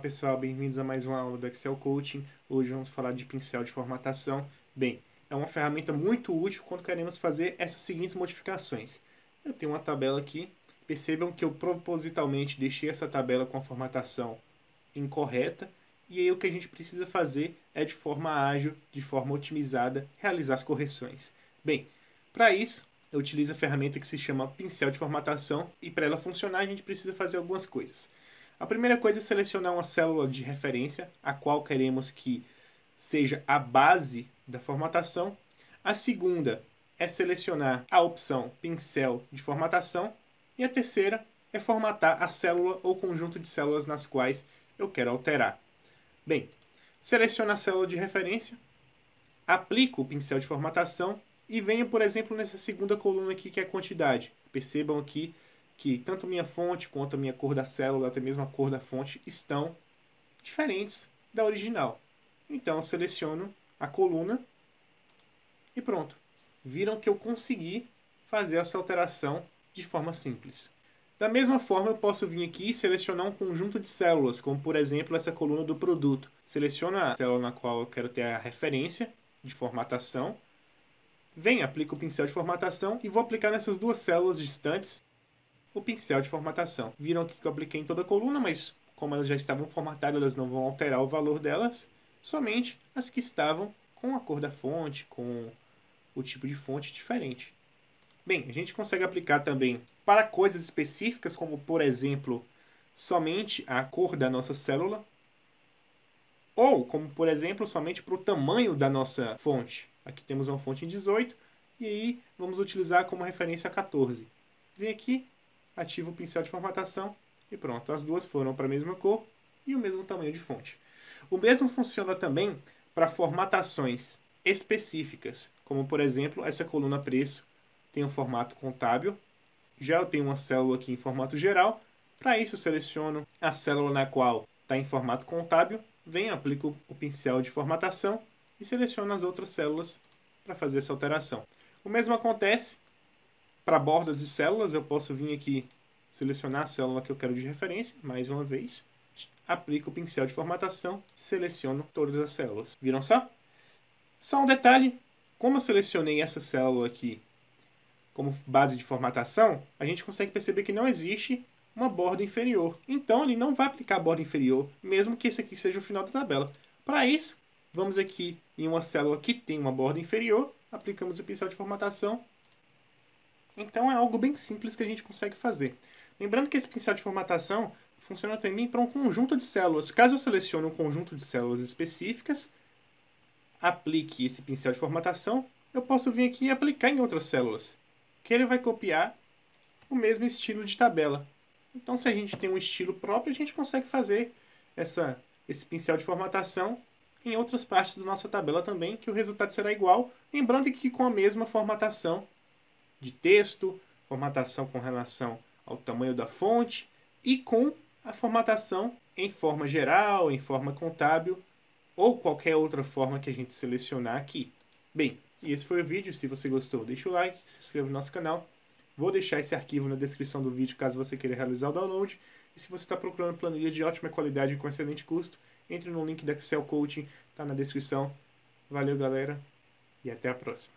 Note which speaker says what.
Speaker 1: pessoal, bem-vindos a mais uma aula do Excel Coaching. Hoje vamos falar de pincel de formatação. Bem, é uma ferramenta muito útil quando queremos fazer essas seguintes modificações. Eu tenho uma tabela aqui, percebam que eu propositalmente deixei essa tabela com a formatação incorreta, e aí o que a gente precisa fazer é de forma ágil, de forma otimizada, realizar as correções. Bem, para isso eu utilizo a ferramenta que se chama pincel de formatação, e para ela funcionar a gente precisa fazer algumas coisas. A primeira coisa é selecionar uma célula de referência, a qual queremos que seja a base da formatação. A segunda é selecionar a opção pincel de formatação. E a terceira é formatar a célula ou conjunto de células nas quais eu quero alterar. Bem, seleciono a célula de referência, aplico o pincel de formatação e venho, por exemplo, nessa segunda coluna aqui que é a quantidade. Percebam aqui que tanto minha fonte quanto a minha cor da célula, até mesmo a cor da fonte, estão diferentes da original. Então eu seleciono a coluna e pronto. Viram que eu consegui fazer essa alteração de forma simples. Da mesma forma, eu posso vir aqui e selecionar um conjunto de células, como por exemplo essa coluna do produto. Seleciono a célula na qual eu quero ter a referência de formatação. Venho, aplico o pincel de formatação e vou aplicar nessas duas células distantes o pincel de formatação. Viram aqui que eu apliquei em toda a coluna, mas como elas já estavam formatadas, elas não vão alterar o valor delas, somente as que estavam com a cor da fonte, com o tipo de fonte diferente. Bem, a gente consegue aplicar também para coisas específicas, como por exemplo, somente a cor da nossa célula, ou como por exemplo, somente para o tamanho da nossa fonte. Aqui temos uma fonte em 18, e aí vamos utilizar como referência a 14. Vem aqui, ativo o pincel de formatação e pronto, as duas foram para a mesma cor e o mesmo tamanho de fonte. O mesmo funciona também para formatações específicas, como por exemplo essa coluna preço tem um formato contábil, já eu tenho uma célula aqui em formato geral, para isso eu seleciono a célula na qual está em formato contábil, venho, aplico o pincel de formatação e seleciono as outras células para fazer essa alteração. O mesmo acontece para bordas de células, eu posso vir aqui selecionar a célula que eu quero de referência, mais uma vez, aplico o pincel de formatação, seleciono todas as células. Viram só? Só um detalhe, como eu selecionei essa célula aqui como base de formatação, a gente consegue perceber que não existe uma borda inferior. Então ele não vai aplicar a borda inferior, mesmo que esse aqui seja o final da tabela. Para isso, vamos aqui em uma célula que tem uma borda inferior, aplicamos o pincel de formatação. Então é algo bem simples que a gente consegue fazer. Lembrando que esse pincel de formatação funciona também para um conjunto de células. Caso eu selecione um conjunto de células específicas, aplique esse pincel de formatação, eu posso vir aqui e aplicar em outras células, que ele vai copiar o mesmo estilo de tabela. Então, se a gente tem um estilo próprio, a gente consegue fazer esse pincel de formatação em outras partes da nossa tabela também, que o resultado será igual, lembrando que com a mesma formatação de texto, formatação com relação ao tamanho da fonte e com a formatação em forma geral, em forma contábil ou qualquer outra forma que a gente selecionar aqui. Bem, e esse foi o vídeo. Se você gostou, deixa o like, se inscreva no nosso canal. Vou deixar esse arquivo na descrição do vídeo caso você queira realizar o download. E se você está procurando planilha de ótima qualidade e com excelente custo, entre no link da Excel Coaching, está na descrição. Valeu, galera, e até a próxima.